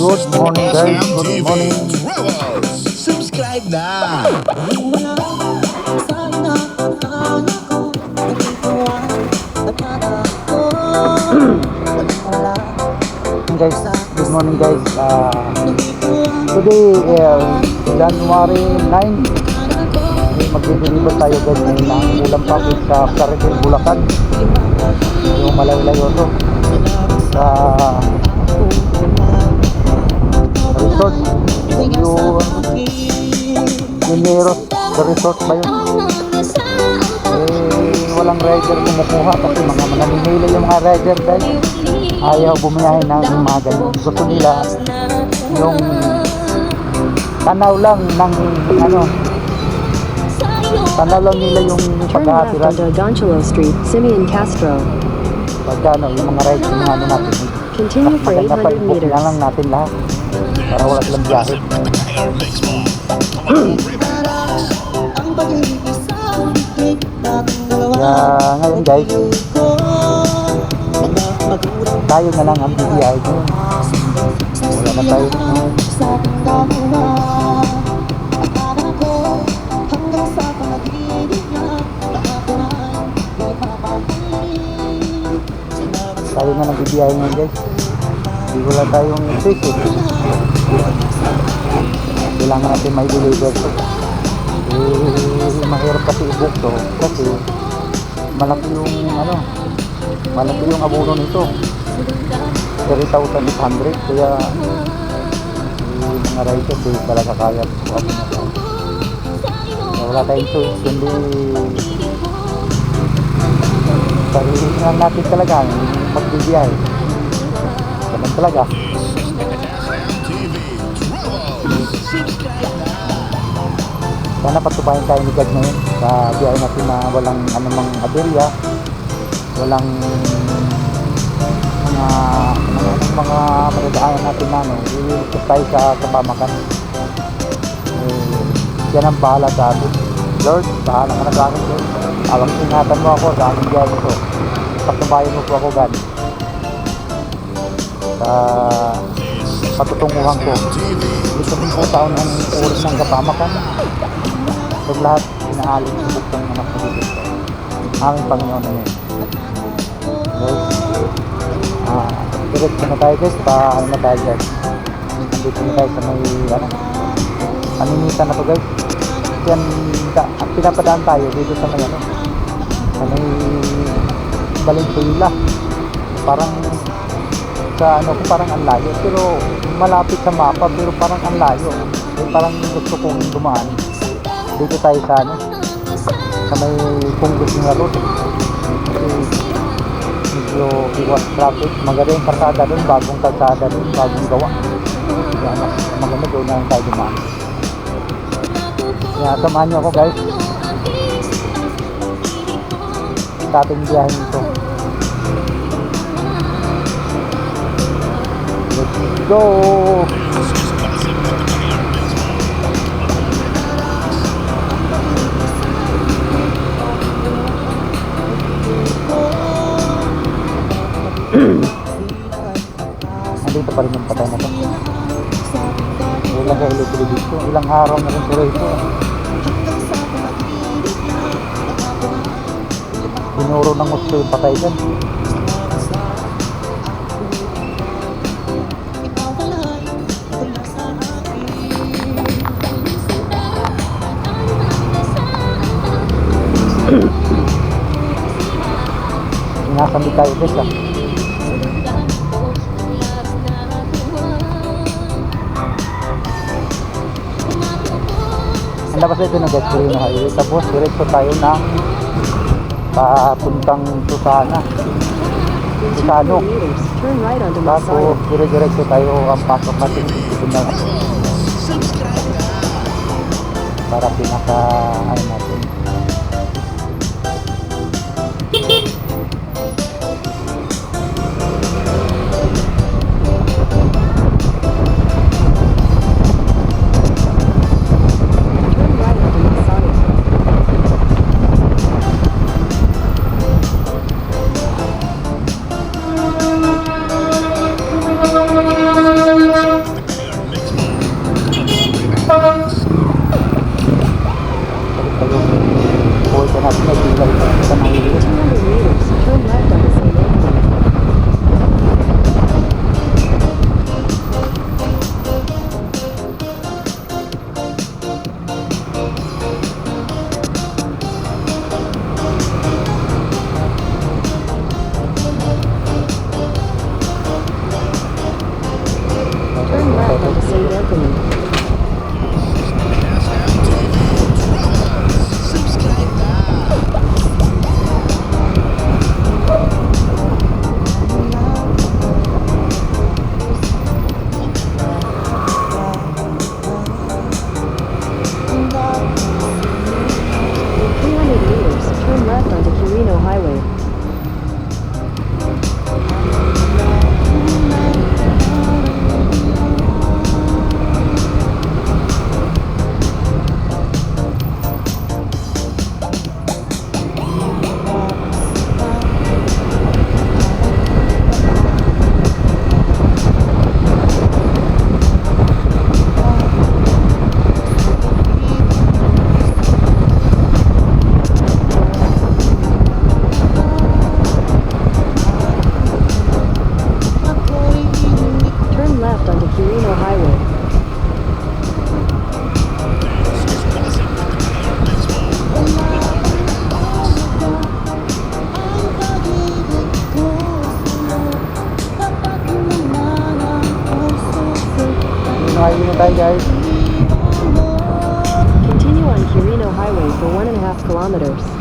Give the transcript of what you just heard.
Good morning guys, good morning. Subscribe na! Guys, good morning guys. Today January 9. Magdi-deliver tayo guys ngayon ng ulam package sa Caritel, Bulacan. Yung malayo-layo to sa resort. Yung Mineros resort ba yun? Walang rider kumukuha kasi mga namimili yung mga rider guys. Ayaw bumiyahin ng mga ganyan. Gusto nila yung tanaw lang ng tanaw lang nila yung Turn left paghahatiran. onto Donchelo Street, Simeon Castro. Pagka yung mga rides yung ano natin. Continue for Maganda pa 800 i-book na meters. lang natin lahat para wala silang biyahe. Kaya ngayon guys, tayo na lang ang bibiyahe ko. Wala na tayo. Tayo na lang bibiyahe ngayon guys. Hindi wala tayong choice eh. Kailangan natin may deliver to. Mahirap kasi i-book to kasi malaki yung malaki yung abono nito, 3,800. Kaya yung mga rider di talaga kaya wala tayong choice kundi sarili lang natin talaga magbibiyahe. Ganun talaga. Sana patubayan tayo ni God ngayon sa biyahe natin na walang anumang aberya, walang mga madadaanan natin na ililigtas tayo sa kapamakan. Yan ang bahala sa atin. Lord, bahala ka na sa akin Lord. Ingatan mo ako sa aking biyahe ko. Patubayan mo po ako God sa patutunguhan ko. Gusto ko po taon ang oras ng kapamakan. Ito lahat inaalin sa buktong anak na dito. Aming Panginoon na yun. Guys, diretso na tayo guys. Paano na tayo guys. Nandito na tayo sa may paninita na to guys. Yan, pinapadaan tayo dito sa may sa may Valenzuela. Parang sa parang ang layo. Pero malapit sa mapa pero parang ang layo. Parang gusto kong dumaan. Dito tayo sa sa may Congress ng road kasi medyo iwas traffic. Maganda yung kalsada doon, bagong kalsada doon, bagong gawa. Kaya maganda doon na tayo dumaan. Kaya samahan nyo ako guys sa ating biyahe nito. Let's go! Nandito pa rin yung patay na to. Ilang ka-electric dito. Ilang araw na rin tuloy ito. Binuro ng gusto yung patay dyan. Inasambi tayo guys ah. Ang labas ito na guys, Quirino Highway. Tapos diretso tayo ng papuntang Susano. Turn right onto Tapos Masaya. diretso tayo ang pasok natin dito na para pinaka natin. Turn right onto Masaya. Bye guys. Continue on Quirino Highway for 1.5 kilometers.